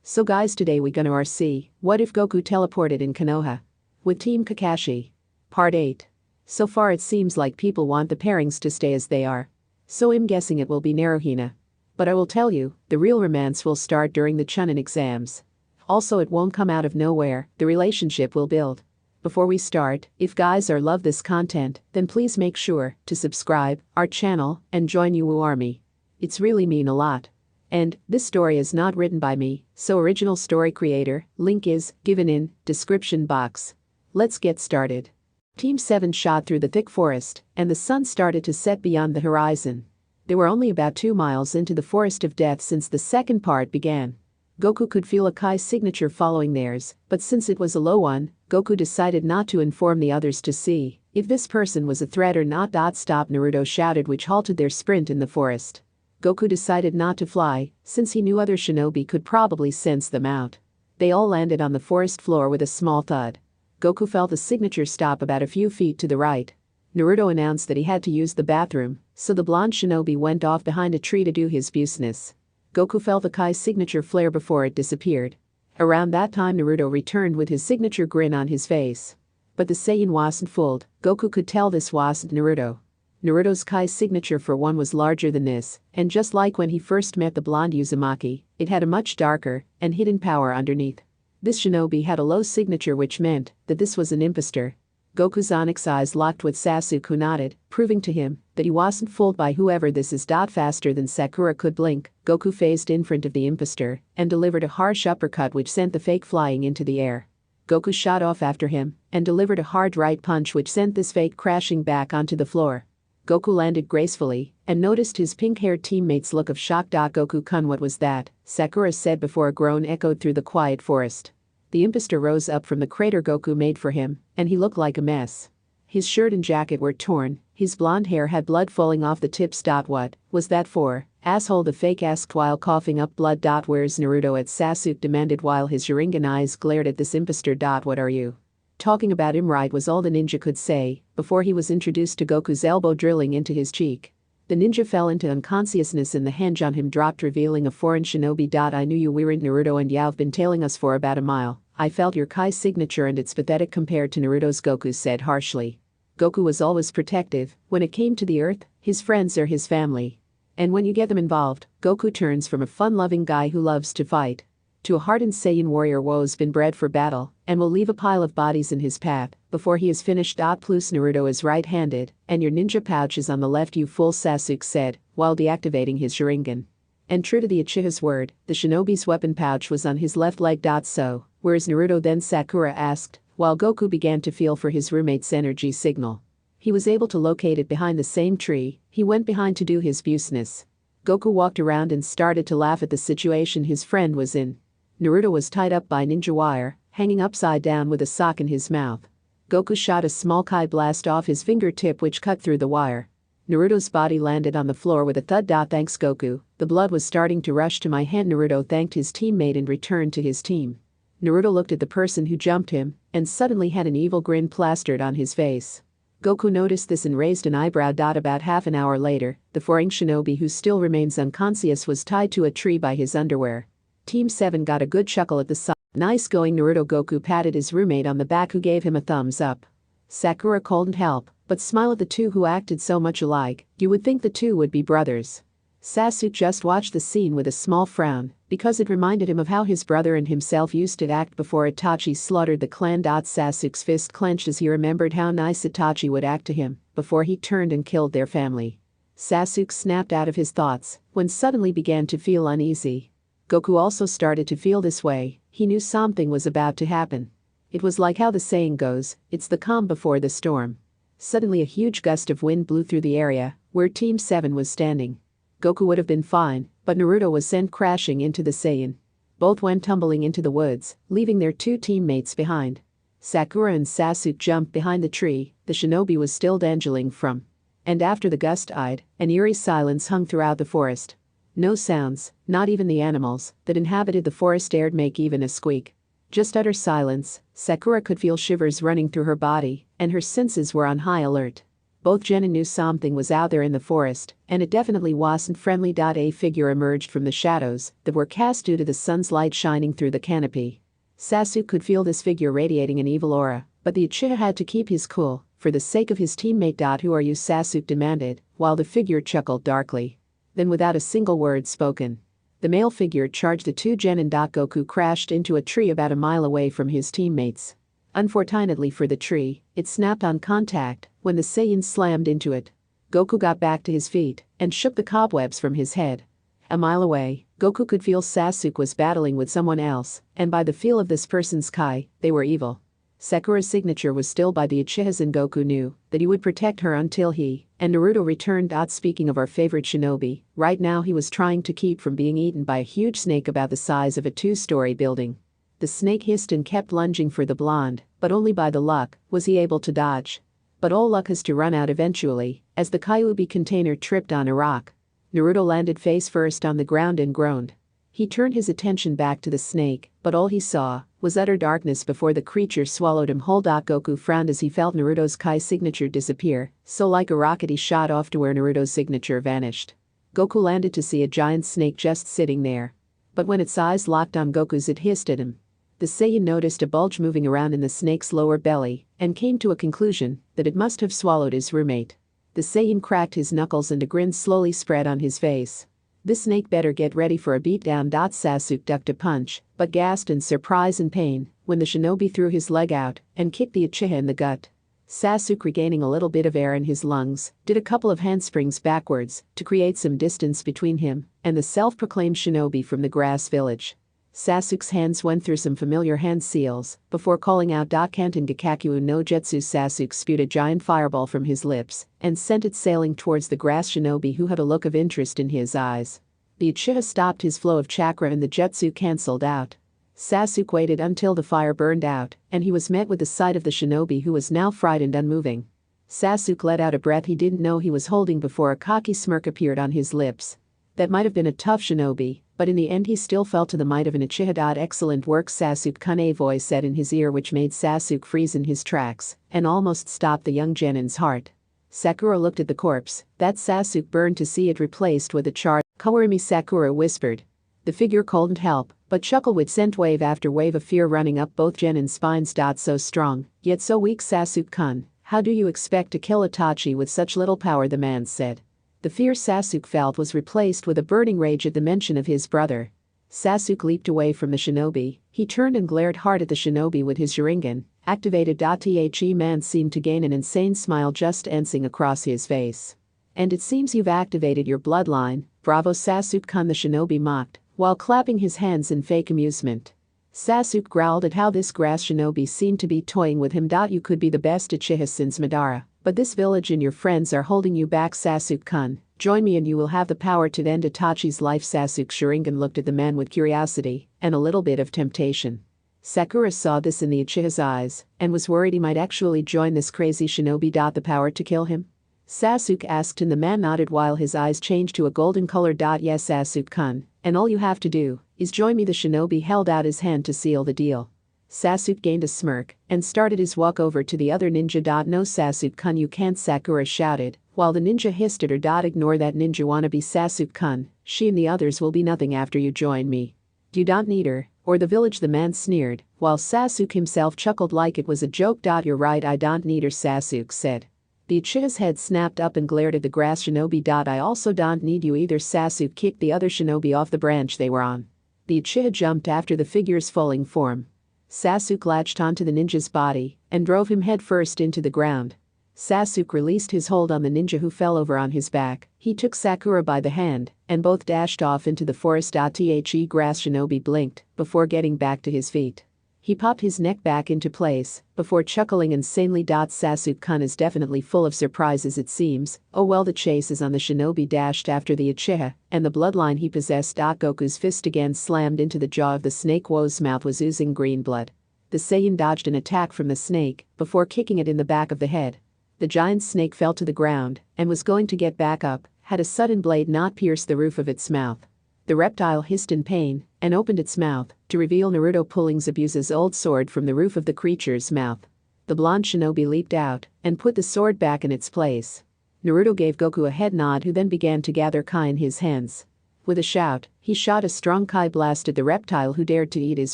So guys, today we gonna RC what if Goku teleported in Konoha with Team Kakashi. Part 8. So far it seems like people want the pairings to stay as they are. So I'm guessing it will be Naruhina. But I will tell you, the real romance will start during the Chunin exams. Also it won't come out of nowhere, the relationship will build. Before we start, if guys are love this content, then please make sure to subscribe our channel and join UU Army. It's really mean a lot. And this story is not written by me, so original story creator, link is given in description box. Let's get started. Team 7 shot through the thick forest, and the sun started to set beyond the horizon. They were only about 2 miles into the forest of death since the second part began. Goku could feel a Kai signature following theirs, but since it was a low one, Goku decided not to inform the others to see if this person was a threat or not. Stop, Naruto shouted, which halted their sprint in the forest. Goku decided not to fly, since he knew other shinobi could probably sense them out. They all landed on the forest floor with a small thud. Goku felt the signature stop about a few feet to the right. Naruto announced that he had to use the bathroom, so the blonde shinobi went off behind a tree to do his business. Goku felt the Kai signature flare before it disappeared. Around that time Naruto returned with his signature grin on his face. But the Saiyan wasn't fooled. Goku could tell this wasn't Naruto. Naruto's Kai signature for one was larger than this, and just like when he first met the blonde Uzumaki, it had a much darker and hidden power underneath. This shinobi had a low signature, which meant that this was an imposter. Goku's onyx eyes locked with Sasuke, who nodded, proving to him that he wasn't fooled by whoever this is. Faster than Sakura could blink, Goku phased in front of the imposter and delivered a harsh uppercut which sent the fake flying into the air. Goku shot off after him and delivered a hard right punch which sent this fake crashing back onto the floor. Goku landed gracefully and noticed his pink-haired teammates' look of shock. Goku-kun, what was that? Sakura said before a groan echoed through the quiet forest. The imposter rose up from the crater Goku made for him, and he looked like a mess. His shirt and jacket were torn, his blonde hair had blood falling off the tips. What was that for, asshole? The fake asked while coughing up blood. Where's Naruto? Sasuke demanded while his Sharingan eyes glared at this imposter. What are you talking about him, right? Was all the ninja could say before he was introduced to Goku's elbow drilling into his cheek. The ninja fell into unconsciousness and the hinge on him dropped, revealing a foreign shinobi. I knew you weren't Naruto, and you've been tailing us for about a mile. I felt your Kai signature and it's pathetic compared to Naruto's, Goku said harshly. Goku was always protective when it came to the earth, his friends are his family. And when you get them involved, Goku turns from a fun-loving guy who loves to fight to a hardened Saiyan warrior who's been bred for battle and will leave a pile of bodies in his path before he is finished. Plus Naruto is right-handed and your ninja pouch is on the left, you fool, Sasuke said while deactivating his Sharingan. And true to the Uchiha's word, the shinobi's weapon pouch was on his left leg. So, where's Naruto then? Sakura asked while Goku began to feel for his roommate's energy signal. He was able to locate it behind the same tree he went behind to do his business. Goku walked around and started to laugh at the situation his friend was in. Naruto was tied up by ninja wire, hanging upside down with a sock in his mouth. Goku shot a small Kai blast off his fingertip which cut through the wire. Naruto's body landed on the floor with a thud. Thanks, Goku, the blood was starting to rush to my hand. Naruto thanked his teammate and returned to his team. Naruto looked at the person who jumped him and suddenly had an evil grin plastered on his face. Goku noticed this and raised an eyebrow. About half an hour later, the foreign shinobi who still remains unconscious was tied to a tree by his underwear. Team 7 got a good chuckle at the sight. Nice going, Naruto. Goku patted his roommate on the back who gave him a thumbs up. Sakura couldn't help but smile at the two who acted so much alike. You would think the two would be brothers. Sasuke just watched the scene with a small frown because it reminded him of how his brother and himself used to act before Itachi slaughtered the clan. Sasuke's fist clenched as he remembered how nice Itachi would act to him before he turned and killed their family. Sasuke snapped out of his thoughts when suddenly began to feel uneasy. Goku also started to feel this way. He knew something was about to happen. It was like how the saying goes, it's the calm before the storm. Suddenly a huge gust of wind blew through the area where Team 7 was standing. Goku would have been fine, but Naruto was sent crashing into the Saiyan. Both went tumbling into the woods, leaving their two teammates behind. Sakura and Sasuke jumped behind the tree the shinobi was still dangling from. And after the gust died, an eerie silence hung throughout the forest. No sounds, not even the animals that inhabited the forest dared make even a squeak. Just utter silence. Sakura could feel shivers running through her body, and her senses were on high alert. Both Genin knew something was out there in the forest, and it definitely wasn't friendly. A figure emerged from the shadows that were cast due to the sun's light shining through the canopy. Sasuke could feel this figure radiating an evil aura, but the Uchiha had to keep his cool, for the sake of his teammate. Who are you? Sasuke demanded, while the figure chuckled darkly. Then without a single word spoken, the male figure charged the two Genin. Goku crashed into a tree about a mile away from his teammates. Unfortunately for the tree, it snapped on contact when the Saiyan slammed into it. Goku got back to his feet and shook the cobwebs from his head. A mile away, Goku could feel Sasuke was battling with someone else, and by the feel of this person's Kai, they were evil. Sakura's signature was still by the Uchihas, and Goku knew that he would protect her until he and Naruto returned. Speaking of our favorite shinobi, right now he was trying to keep from being eaten by a huge snake about the size of a two-story building. The snake hissed and kept lunging for the blonde, but only by the luck was he able to dodge. But all luck has to run out eventually, as the Kyuubi container tripped on a rock. Naruto landed face first on the ground and groaned. He turned his attention back to the snake, but all he saw was utter darkness before the creature swallowed him whole. Goku frowned as he felt Naruto's Kai signature disappear, so like a rocket he shot off to where Naruto's signature vanished. Goku landed to see a giant snake just sitting there. But when its eyes locked on Goku's, it hissed at him. The Saiyan noticed a bulge moving around in the snake's lower belly and came to a conclusion that it must have swallowed his roommate. The Saiyan cracked his knuckles and a grin slowly spread on his face. This snake better get ready for a beatdown. Sasuke ducked a punch, but gasped in surprise and pain when the shinobi threw his leg out and kicked the Uchiha in the gut. Sasuke, regaining a little bit of air in his lungs, did a couple of handsprings backwards to create some distance between him and the self-proclaimed shinobi from the grass village. Sasuke's hands went through some familiar hand seals before calling out Kanten Gakakyu no Jetsu. Sasuke spewed a giant fireball from his lips and sent it sailing towards the grass shinobi, who had a look of interest in his eyes. The Uchiha stopped his flow of chakra and the Jetsu cancelled out. Sasuke waited until the fire burned out, and he was met with the sight of the shinobi, who was now frightened, unmoving. Sasuke let out a breath he didn't know he was holding before a cocky smirk appeared on his lips. That might have been a tough shinobi, but in the end he still fell to the might of an Uchiha. Excellent work, Sasuke-kun, a voice said in his ear, which made Sasuke freeze in his tracks and almost stopped the young Genin's heart. Sakura looked at the corpse that Sasuke burned to see it replaced with a charred Kawarimi. Sakura whispered. The figure couldn't help but chuckle, which sent wave after wave of fear running up both Genin's spines. So strong, yet so weak. Sasuke-kun, how do you expect to kill Itachi with such little power? The man said. The fear Sasuke felt was replaced with a burning rage at the mention of his brother. Sasuke leaped away from the shinobi. He turned and glared hard at the shinobi with his Sharingan activated. The man seemed to gain an insane smile just dancing across his face. And it seems you've activated your bloodline. Bravo, Sasuke-kun, the shinobi mocked, while clapping his hands in fake amusement. Sasuke growled at how this grass shinobi seemed to be toying with him. You could be the best Uchiha since Madara, but this village and your friends are holding you back. Sasuke-kun, join me and you will have the power to end Itachi's life. Sasuke Sharingan looked at the man with curiosity and a little bit of temptation. Sakura saw this in the Uchiha's eyes and was worried he might actually join this crazy shinobi. The power to kill him? Sasuke asked, and the man nodded while his eyes changed to a golden color. Yes, Sasuke-kun, and all you have to do is join me. The shinobi held out his hand to seal the deal. Sasuke gained a smirk and started his walk over to the other ninja. No, Sasuke-kun, you can't, Sakura shouted, while the ninja hissed at her. Ignore that ninja wannabe, Sasuke-kun, she and the others will be nothing after you join me. You don't need her, or the village, the man sneered, while Sasuke himself chuckled like it was a joke. You're right, I don't need her, Sasuke said. The Uchiha's head snapped up and glared at the grass shinobi. I also don't need you either. Sasuke kicked the other shinobi off the branch they were on. The Uchiha jumped after the figure's falling form. Sasuke latched onto the ninja's body and drove him headfirst into the ground. Sasuke released his hold on the ninja, who fell over on his back. He took Sakura by the hand and both dashed off into the forest. The grass shinobi blinked before getting back to his feet. He popped his neck back into place before chuckling insanely. Sasuke-kun is definitely full of surprises, it seems. Oh well, the chase is on. The shinobi dashed after the Uchiha and the bloodline he possessed. Goku's fist again slammed into the jaw of the snake. Wo's mouth was oozing green blood. The Saiyan dodged an attack from the snake before kicking it in the back of the head. The giant snake fell to the ground and was going to get back up had a sudden blade not pierced the roof of its mouth. The reptile hissed in pain and opened its mouth to reveal Naruto pulling Zabuza's old sword from the roof of the creature's mouth. The blonde shinobi leaped out and put the sword back in its place. Naruto gave Goku a head nod, who then began to gather Kai in his hands. With a shout, he shot a strong Kai blast at the reptile who dared to eat his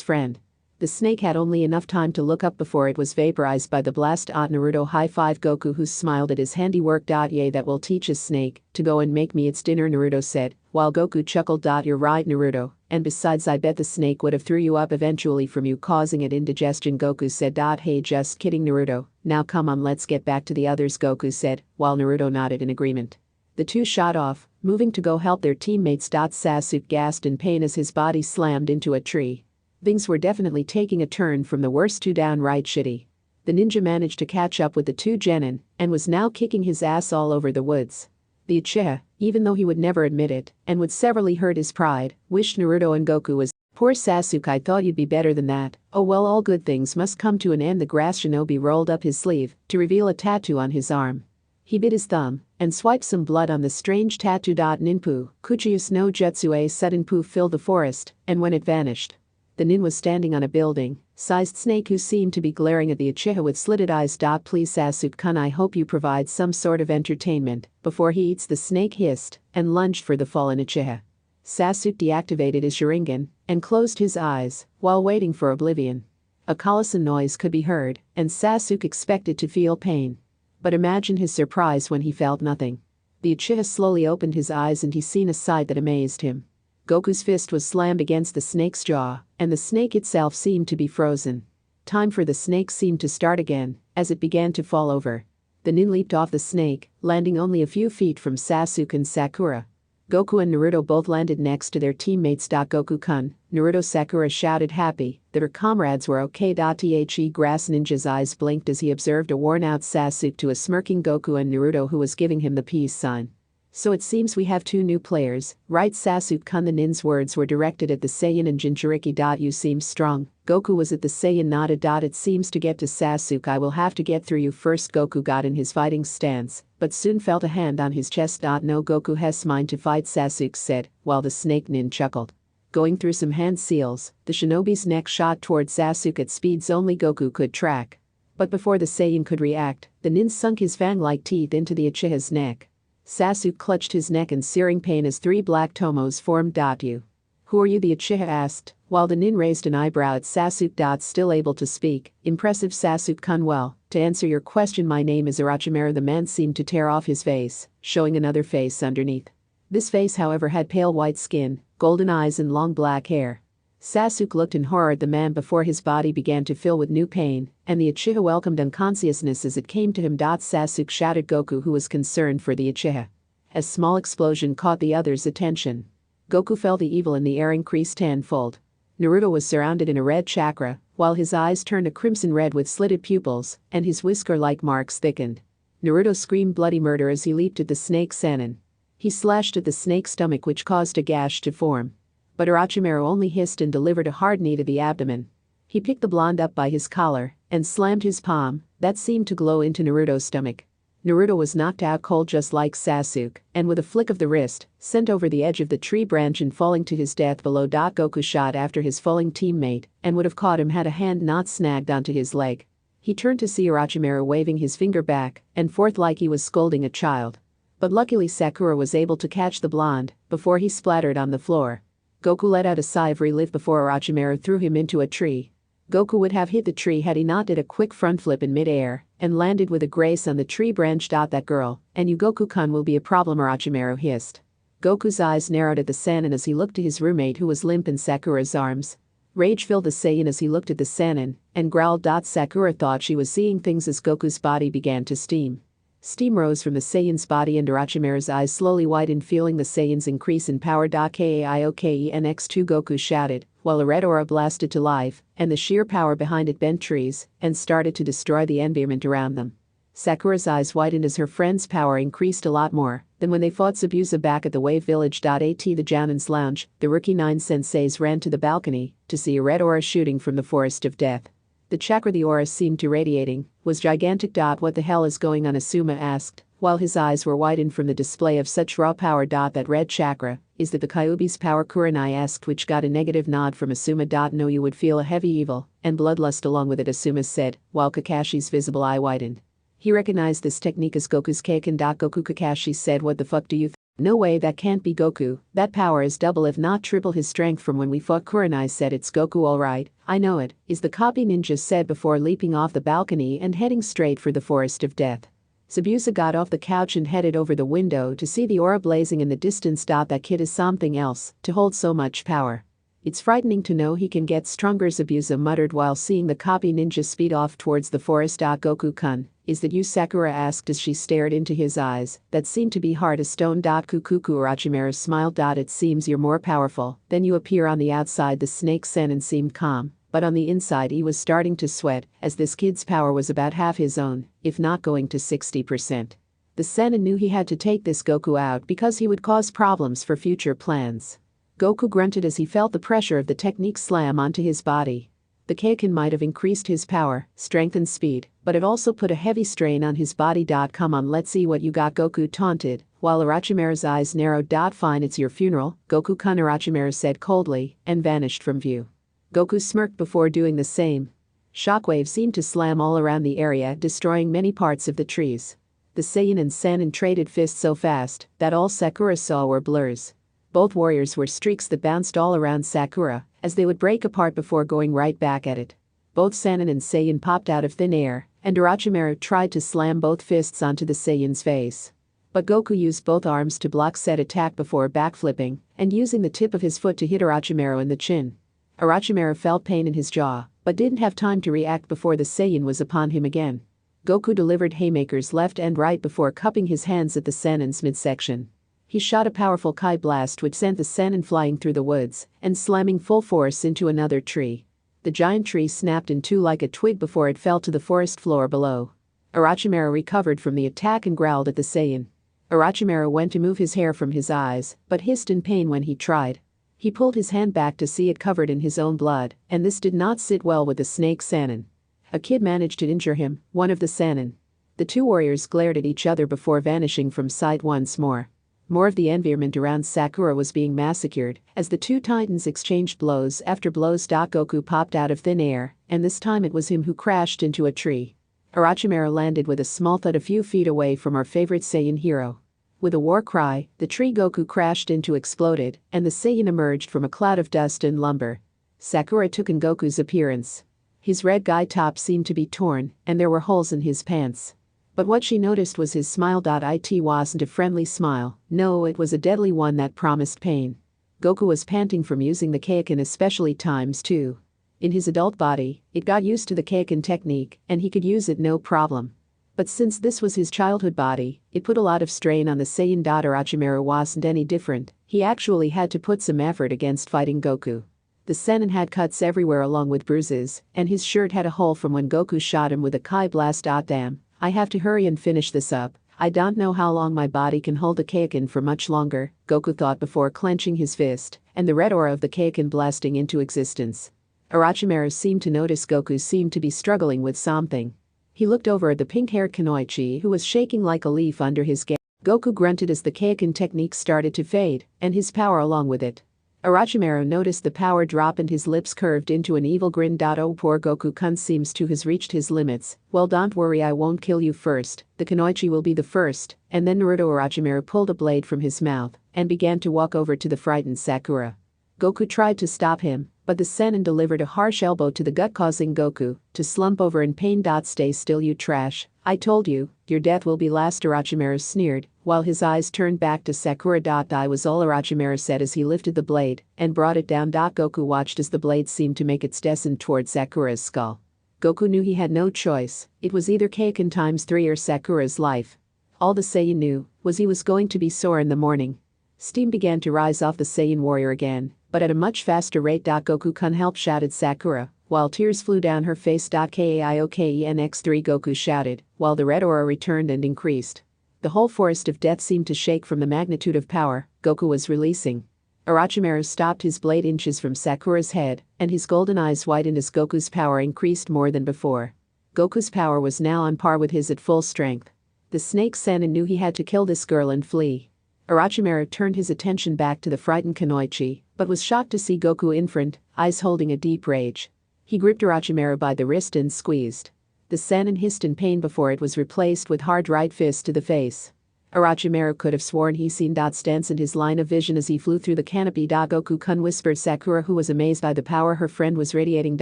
friend. The snake had only enough time to look up before it was vaporized by the blast. Naruto high-fived Goku, who smiled at his handiwork. Yay, that will teach a snake to go and make me its dinner, Naruto said, while Goku chuckled. You're right, Naruto, and besides I bet the snake would have threw you up eventually from you causing it indigestion, Goku said. Hey, just kidding, Naruto, now come on, let's get back to the others, Goku said, while Naruto nodded in agreement. The two shot off, moving to go help their teammates. Sasuke gasped in pain as his body slammed into a tree. Things were definitely taking a turn from the worst to downright shitty. The ninja managed to catch up with the two genin and was now kicking his ass all over the woods. The Uchiha, even though he would never admit it and would severely hurt his pride, wished Naruto and Goku was poor Sasuke. I thought you'd be better than that. Oh well, all good things must come to an end. The grass shinobi rolled up his sleeve to reveal a tattoo on his arm. He bit his thumb and swiped some blood on the strange tattoo. Ninpu, Kuchiyus no Jutsu. A sudden poof filled the forest, and when it vanished, the nin was standing on a building-sized snake who seemed to be glaring at the Uchiha with slitted eyes. Please Sasuke-kun, I hope you provide some sort of entertainment before he eats, the snake hissed and lunged for the fallen Uchiha. Sasuke deactivated his Sharingan and closed his eyes while waiting for oblivion. A colossal noise could be heard, and Sasuke expected to feel pain. But imagine his surprise when he felt nothing. The Uchiha slowly opened his eyes and he seen a sight that amazed him. Goku's fist was slammed against the snake's jaw, and the snake itself seemed to be frozen. Time for the snake seemed to start again, as it began to fall over. The nin leaped off the snake, landing only a few feet from Sasuke and Sakura. Goku and Naruto both landed next to their teammates. Goku-kun, Naruto. Sakura shouted, happy that her comrades were okay. The grass ninja's eyes blinked as he observed a worn-out Sasuke to a smirking Goku and Naruto, who was giving him the peace sign. So it seems we have two new players, right, Sasuke-kun? The nin's words were directed at the Saiyan and Jinchuriki. You seem strong. Goku was at the Saiyan, nodded. It seems to get to Sasuke I will have to get through you first. Goku got in his fighting stance, but soon felt a hand on his chest. No, Goku has mind to fight, Sasuke said, while the snake nin chuckled. Going through some hand seals, the shinobi's neck shot toward Sasuke at speeds only Goku could track. But before the Saiyan could react, the nin sunk his fang-like teeth into the Uchiha's neck. Sasuke clutched his neck in searing pain as three black tomos formed. You. Who are you? The Uchiha asked, while the nin raised an eyebrow at Sasuke. Still able to speak. Impressive, Sasuke-kun. Well, to answer your question, my name is Orochimaru. The man seemed to tear off his face, showing another face underneath. This face, however, had pale white skin, golden eyes and long black hair. Sasuke looked in horror at the man before his body began to fill with new pain, and the Uchiha welcomed unconsciousness as it came to him. Sasuke shouted Goku, who was concerned for the Uchiha. A small explosion caught the others' attention. Goku felt the evil in the air increased tenfold. Naruto was surrounded in a red chakra, while his eyes turned a crimson red with slitted pupils, and his whisker-like marks thickened. Naruto screamed bloody murder as he leaped at the snake Sannin. He slashed at the snake's stomach, which caused a gash to form. But Orochimaru only hissed and delivered a hard knee to the abdomen. He picked the blonde up by his collar and slammed his palm, that seemed to glow, into Naruto's stomach. Naruto was knocked out cold just like Sasuke, and with a flick of the wrist, sent over the edge of the tree branch and falling to his death below. Goku shot after his falling teammate and would have caught him had a hand not snagged onto his leg. He turned to see Orochimaru waving his finger back and forth like he was scolding a child. But luckily Sakura was able to catch the blonde before he splattered on the floor. Goku let out a sigh of relief before Orochimaru threw him into a tree. Goku would have hit the tree had he not did a quick front flip in midair and landed with a grace on the tree branch. That girl, and you, Goku-kun, will be a problem, Orochimaru hissed. Goku's eyes narrowed at the Sannin as he looked to his roommate, who was limp in Sakura's arms. Rage filled the Saiyan as he looked at the Sannin and growled. Sakura thought she was seeing things as Goku's body began to steam. Steam rose from the Saiyan's body and Orochimaru's eyes slowly widened, feeling the Saiyan's increase in power. Kaiokenx2, Goku shouted, while a red aura blasted to life, and the sheer power behind it bent trees and started to destroy the environment around them. Sakura's eyes widened as her friend's power increased a lot more than when they fought Zabuza back at the Wave Village. At the Jounin's lounge, the rookie 9 senseis ran to the balcony to see a red aura shooting from the Forest of Death. The chakra the aura seemed to radiating was gigantic. What the hell is going on? Asuma asked, while his eyes were widened from the display of such raw power. That red chakra, is that the Kyuubi's power? Kurenai asked, which got a negative nod from Asuma. No, you would feel a heavy evil and bloodlust along with it, Asuma said, while Kakashi's visible eye widened. He recognized this technique as Goku's Kaio-ken. Goku, Kakashi said, what the fuck do you think? No way, that can't be Goku, that power is double if not triple his strength from when we fought. Kurenai said, it's Goku alright, I know it, is the copy, ninja said before leaping off the balcony and heading straight for the forest of death. Zabuza got off the couch and headed over the window to see the aura blazing in the distance. That kid is something else, to hold so much power. It's frightening to know he can get stronger, Zabuza muttered while seeing the copy ninja speed off towards the forest. Goku-kun, is that you? Sakura asked as she stared into his eyes, that seemed to be hard as stone. Kukuku, Orochimaru smiled. It seems you're more powerful than you appear on the outside. The snake Sennin seemed calm, but on the inside he was starting to sweat, as this kid's power was about half his own, if not going to 60%. The Sennin knew he had to take this Goku out because he would cause problems for future plans. Goku grunted as he felt the pressure of the technique slam onto his body. The Kaio-ken might have increased his power, strength and speed, but it also put a heavy strain on his body. Come on, let's see what you got, Goku taunted, while Orochimaru's eyes narrowed. Fine, it's your funeral, Goku-kun, Orochimaru said coldly, and vanished from view. Goku smirked before doing the same. Shockwaves seemed to slam all around the area, destroying many parts of the trees. The Saiyan and Sennin traded fists so fast that all Sakura saw were blurs. Both warriors were streaks that bounced all around Sakura, as they would break apart before going right back at it. Both Sennin and Saiyan popped out of thin air, and Orochimaru tried to slam both fists onto the Saiyan's face. But Goku used both arms to block said attack before backflipping and using the tip of his foot to hit Orochimaru in the chin. Orochimaru felt pain in his jaw, but didn't have time to react before the Saiyan was upon him again. Goku delivered haymakers left and right before cupping his hands at the Sennin's midsection. He shot a powerful Kai blast which sent the Sennin flying through the woods and slamming full force into another tree. The giant tree snapped in two like a twig before it fell to the forest floor below. Orochimaru recovered from the attack and growled at the Saiyan. Orochimaru went to move his hair from his eyes, but hissed in pain when he tried. He pulled his hand back to see it covered in his own blood, and this did not sit well with the snake Sennin. A kid managed to injure him, one of the Sennin. The two warriors glared at each other before vanishing from sight once more. More of the environment around Sakura was being massacred as the two titans exchanged blows after blows. Goku popped out of thin air, and this time it was him who crashed into a tree. Orochimaru landed with a small thud a few feet away from our favorite Saiyan hero. With a war cry, the tree Goku crashed into exploded, and the Saiyan emerged from a cloud of dust and lumber. Sakura took in Goku's appearance. His red guy top seemed to be torn, and there were holes in his pants. But what she noticed was his smile. It wasn't a friendly smile, no, it was a deadly one that promised pain. Goku was panting from using the Kaio-ken, especially times 2. In his adult body, it got used to the Kaio-ken technique, and he could use it no problem. But since this was his childhood body, it put a lot of strain on the Saiyan. Orochimaru wasn't any different, he actually had to put some effort against fighting Goku. The Sennin had cuts everywhere along with bruises, and his shirt had a hole from when Goku shot him with a Kai blast. Damn, I have to hurry and finish this up. I don't know how long my body can hold the Kaio-ken for much longer, Goku thought before clenching his fist, and the red aura of the Kaio-ken blasting into existence. Orochimaru seemed to notice Goku seemed to be struggling with something. He looked over at the pink-haired Kunoichi who was shaking like a leaf under his gaze. Goku grunted as the Kaio-ken technique started to fade, and his power along with it. Orochimaru noticed the power drop and his lips curved into an evil grin. Oh, poor Goku-kun seems to have reached his limits. Well, don't worry, I won't kill you first, the Kunoichi will be the first, and then Naruto. Orochimaru pulled a blade from his mouth and began to walk over to the frightened Sakura. Goku tried to stop him, but the Sennin delivered a harsh elbow to the gut, causing Goku to slump over in pain. Stay still, you trash, I told you, your death will be last, Orochimaru sneered, while his eyes turned back to Sakura. I was all, Orochimaru said as he lifted the blade and brought it down. Goku watched as the blade seemed to make its descent toward Sakura's skull. Goku knew he had no choice, it was either Kaio-ken times 3 or Sakura's life. All the Saiyan knew was he was going to be sore in the morning. Steam began to rise off the Saiyan warrior again, but at a much faster rate. Goku-kun help, shouted Sakura, while tears flew down her face. Kaiokenx3, Goku shouted, while the red aura returned and increased. The whole forest of death seemed to shake from the magnitude of power Goku was releasing. Orochimaru stopped his blade inches from Sakura's head, and his golden eyes widened as Goku's power increased more than before. Goku's power was now on par with his at full strength. The snake Sanin knew he had to kill this girl and flee. Orochimaru turned his attention back to the frightened Kunoichi, but was shocked to see Goku in front, eyes holding a deep rage. He gripped Orochimaru by the wrist and squeezed. The Sanin hissed in pain before it was replaced with hard right fist to the face. Orochimaru could have sworn he seen Stance in his line of vision as he flew through the canopy. Goku-kun whispered Sakura, who was amazed by the power her friend was radiating.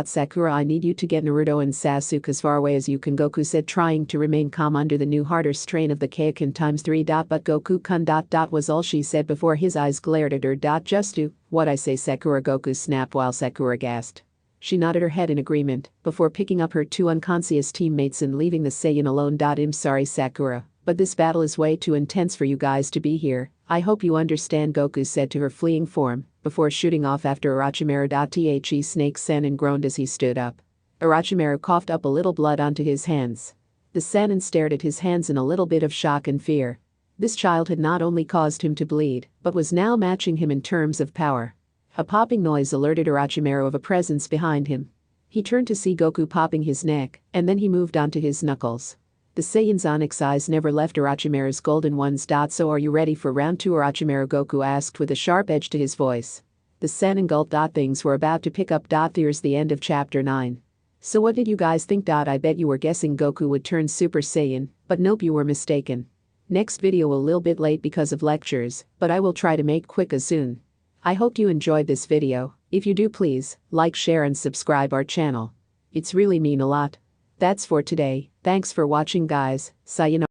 Sakura, I need you to get Naruto and Sasuke as far away as you can, Goku said, trying to remain calm under the new harder strain of the Kaio-ken ×3. But Goku-kun was all she said before his eyes glared at her. Just do what I say, Sakura, Goku snapped while Sakura gasped. She nodded her head in agreement before picking up her two unconscious teammates and leaving the Saiyan alone. I'm sorry, Sakura, but this battle is way too intense for you guys to be here. I hope you understand, Goku said to her fleeing form before shooting off after Orochimaru. The snake Sanin groaned as he stood up. Orochimaru coughed up a little blood onto his hands. The Sanin stared at his hands in a little bit of shock and fear. This child had not only caused him to bleed, but was now matching him in terms of power. A popping noise alerted Orochimaru of a presence behind him. He turned to see Goku popping his neck, and then he moved onto his knuckles. The Saiyan's onyx eyes never left Orochimaru's golden ones. So are you ready for round 2, Orochimaru? Goku asked with a sharp edge to his voice. The Sanin gulped. Things were about to pick up. There's the end of chapter 9. So what did you guys think? I bet you were guessing Goku would turn Super Saiyan, but nope, you were mistaken. Next video a little bit late because of lectures, but I will try to make quick as soon. I hope you enjoyed this video. If you do, please like, share and subscribe our channel. It's really mean a lot. That's for today. Thanks for watching, guys. Sayonara.